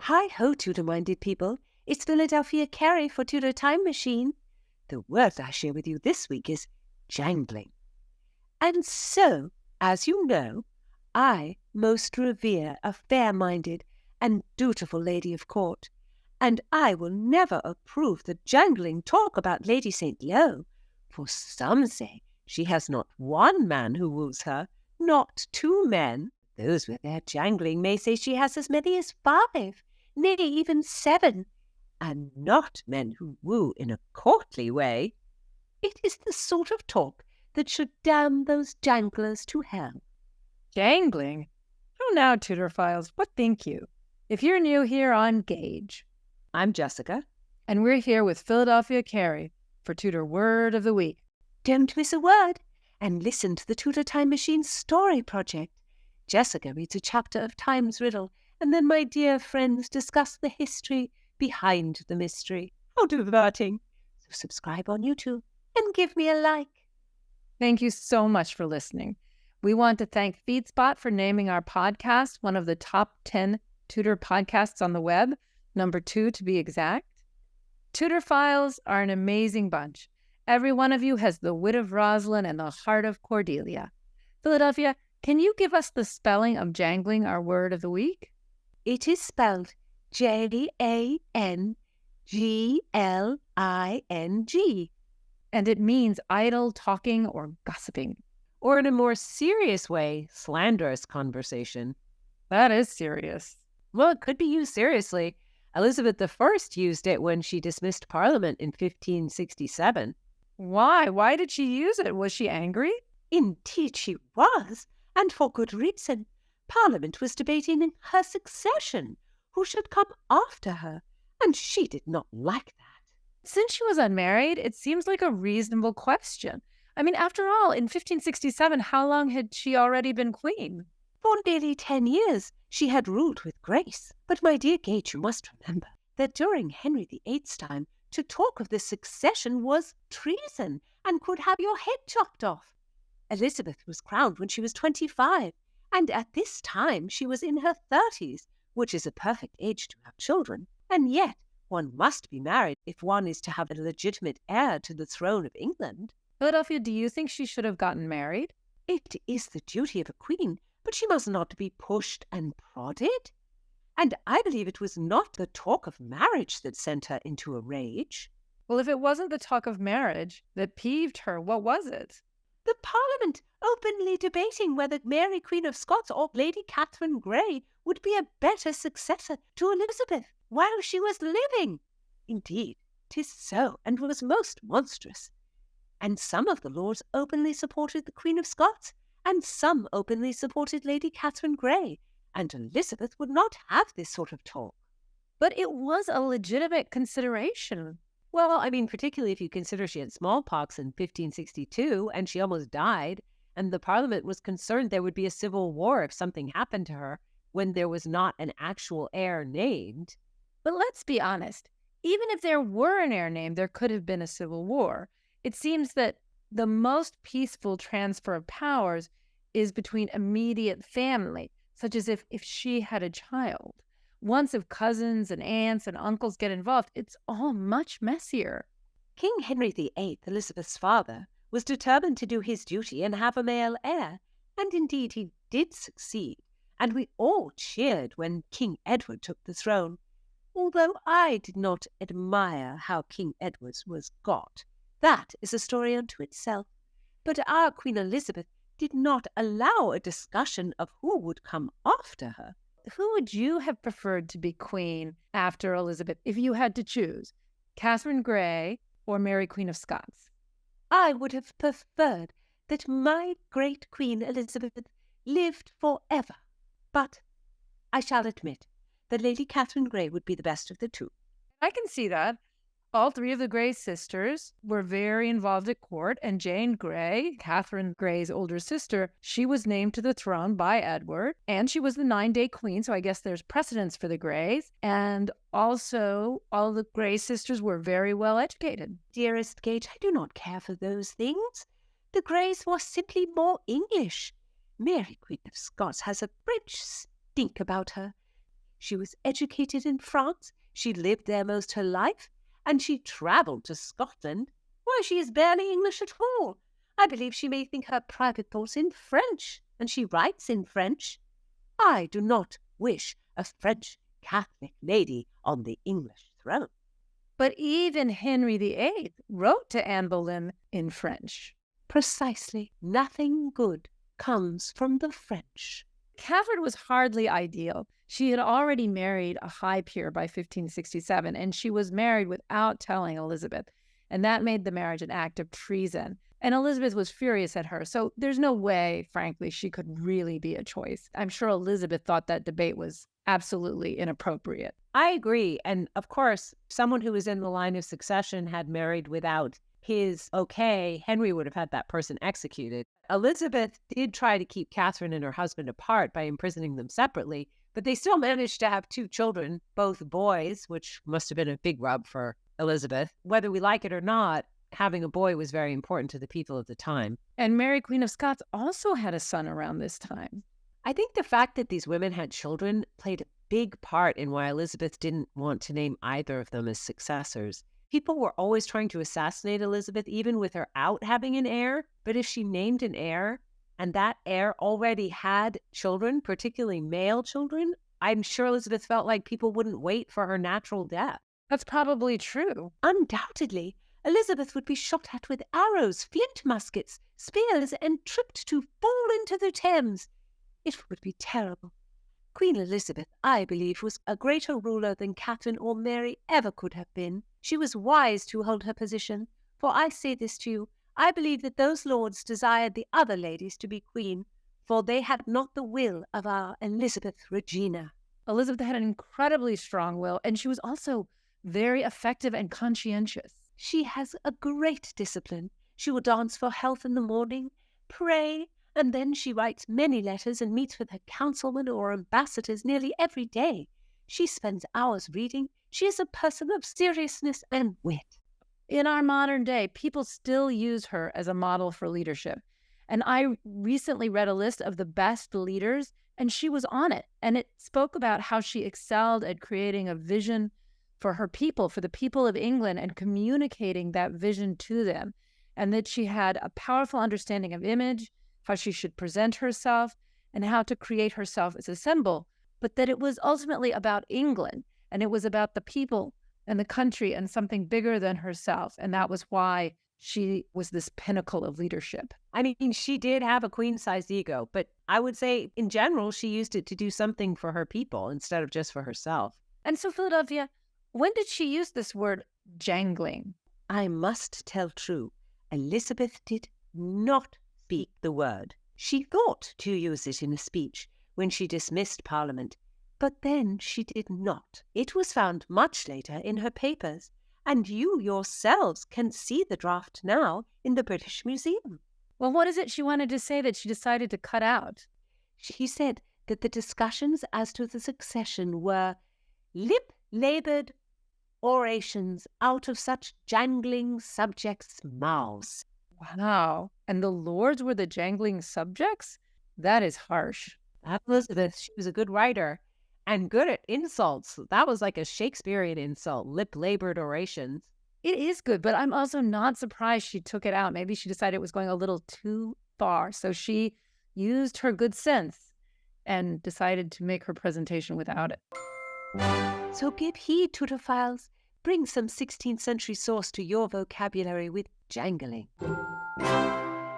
Hi-ho, Tudor-minded people. It's Philadelphia Carey for Tudor Time Machine. The word I share with you this week is jangling. And so, as you know, I most revere a fair-minded and dutiful lady of court, and I will never approve the jangling talk about Lady St. Lo, for some say she has not one man who woos her, not two men. Those with their jangling may say she has as many as 5, nay, even 7, and not men who woo in a courtly way. It is the sort of talk that should damn those janglers to hell. Jangling? Oh, now, Tudorphiles, what think you? If you're new here, I'm Gage. I'm Jessica. And we're here with Philadelphia Carey for Tudor Word of the Week. Don't miss a word, and listen to the Tudor Time Machine Story Project. Jessica reads a chapter of Time's Riddle, and then my dear friends discuss the history behind the mystery. How diverting! So subscribe on YouTube and give me a like. Thank you so much for listening. We want to thank FeedSpot for naming our podcast one of the top 10 Tudor podcasts on the web, number 2 to be exact. Tudorphiles are an amazing bunch. Every one of you has the wit of Rosalind and the heart of Cordelia. Philadelphia, can you give us the spelling of jangling, our word of the week? It is spelled Jangling, and it means idle talking or gossiping. Or in a more serious way, slanderous conversation. That is serious. Well, it could be used seriously. Elizabeth I used it when she dismissed Parliament in 1567. Why? Why did she use it? Was she angry? Indeed she was, and for good reason. Parliament was debating her succession, who should come after her, and she did not like that. Since she was unmarried, it seems like a reasonable question. I mean, after all, in 1567, how long had she already been queen? For nearly 10 years she had ruled with grace. But my dear Gage, you must remember that during Henry VIII's time, to talk of the succession was treason and could have your head chopped off. Elizabeth was crowned when she was 25, and at this time she was in her 30s, which is a perfect age to have children. And yet one must be married if one is to have a legitimate heir to the throne of England. Philadelphia, do you think she should have gotten married? It is the duty of a queen, but she must not be pushed and prodded. And I believe it was not the talk of marriage that sent her into a rage. Well, if it wasn't the talk of marriage that peeved her, what was it? The Parliament openly debating whether Mary, Queen of Scots, or Lady Catherine Grey would be a better successor to Elizabeth while she was living. Indeed, 'tis so, and was most monstrous. And some of the lords openly supported the Queen of Scots, and some openly supported Lady Catherine Grey, and Elizabeth would not have this sort of talk. But it was a legitimate consideration. Well, I mean, particularly if you consider she had smallpox in 1562, and she almost died, and the Parliament was concerned there would be a civil war if something happened to her when there was not an actual heir named. But let's be honest, even if there were an heir named, there could have been a civil war. It seems that the most peaceful transfer of powers is between immediate family, such as if she had a child. Once if cousins and aunts and uncles get involved, it's all much messier. King Henry VIII, Elizabeth's father, was determined to do his duty and have a male heir, and indeed he did succeed, and we all cheered when King Edward took the throne, although I did not admire how King Edward was got. That is a story unto itself. But our Queen Elizabeth did not allow a discussion of who would come after her. Who would you have preferred to be queen after Elizabeth if you had to choose? Catherine Grey or Mary, Queen of Scots? I would have preferred that my great Queen Elizabeth lived forever. But I shall admit that Lady Catherine Grey would be the best of the two. I can see that. All 3 of the Grey sisters were very involved at court, and Jane Grey, Catherine Grey's older sister, she was named to the throne by Edward, and she was the 9-day queen, so I guess there's precedence for the Greys. And also, all the Grey sisters were very well educated. Dearest Gage, I do not care for those things. The Greys were simply more English. Mary, Queen of Scots, has a French stink about her. She was educated in France, she lived there most her life, and she travelled to Scotland. Why, she is barely English at all. I believe she may think her private thoughts in French, and she writes in French. I do not wish a French Catholic lady on the English throne. But even Henry VIII wrote to Anne Boleyn in French. Precisely. Nothing good comes from the French. Catherine was hardly ideal. She had already married a high peer by 1567, and she was married without telling Elizabeth, and that made the marriage an act of treason. And Elizabeth was furious at her, so there's no way, frankly, she could really be a choice. I'm sure Elizabeth thought that debate was absolutely inappropriate. I agree. And of course, someone who was in the line of succession had married without his okay, Henry would have had that person executed. Elizabeth did try to keep Catherine and her husband apart by imprisoning them separately, but they still managed to have 2 children, both boys, which must have been a big rub for Elizabeth. Whether we like it or not, having a boy was very important to the people of the time. And Mary, Queen of Scots, also had a son around this time. I think the fact that these women had children played a big part in why Elizabeth didn't want to name either of them as successors. People were always trying to assassinate Elizabeth, even with her out having an heir. But if she named an heir, and that heir already had children, particularly male children, I'm sure Elizabeth felt like people wouldn't wait for her natural death. That's probably true. Undoubtedly, Elizabeth would be shot at with arrows, flint muskets, spears, and tripped to fall into the Thames. It would be terrible. Queen Elizabeth, I believe, was a greater ruler than Catherine or Mary ever could have been. She was wise to hold her position, for I say this to you, I believe that those lords desired the other ladies to be queen, for they had not the will of our Elizabeth Regina. Elizabeth had an incredibly strong will, and she was also very effective and conscientious. She has a great discipline. She will dance for health in the morning, pray, and then she writes many letters and meets with her councilmen or ambassadors nearly every day. She spends hours reading. She is a person of seriousness and wit. In our modern day, people still use her as a model for leadership. And I recently read a list of the best leaders, and she was on it. And it spoke about how she excelled at creating a vision for her people, for the people of England, and communicating that vision to them. And that she had a powerful understanding of image, how she should present herself, and how to create herself as a symbol. But that it was ultimately about England, and it was about the people and the country and something bigger than herself. And that was why she was this pinnacle of leadership. I mean, she did have a queen-sized ego, but I would say in general, she used it to do something for her people instead of just for herself. And so, Philadelphia, when did she use this word jangling? I must tell true. Elizabeth did not speak the word. She thought to use it in a speech when she dismissed Parliament, but then she did not. It was found much later in her papers, and you yourselves can see the draft now in the British Museum. Well, what is it she wanted to say that she decided to cut out? She said that the discussions as to the succession were lip-laboured orations out of such jangling subjects' mouths. Wow. And the lords were the jangling subjects? That is harsh. Elizabeth, she was a good writer and good at insults. That was like a Shakespearean insult, lip-laboured orations. It is good, but I'm also not surprised she took it out. Maybe she decided it was going a little too far. So she used her good sense and decided to make her presentation without it. So give heed, Tudorphiles. Bring some 16th century sauce to your vocabulary with jangling.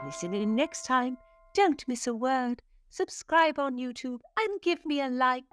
Listen in next time. Don't miss a word. Subscribe on YouTube and give me a like.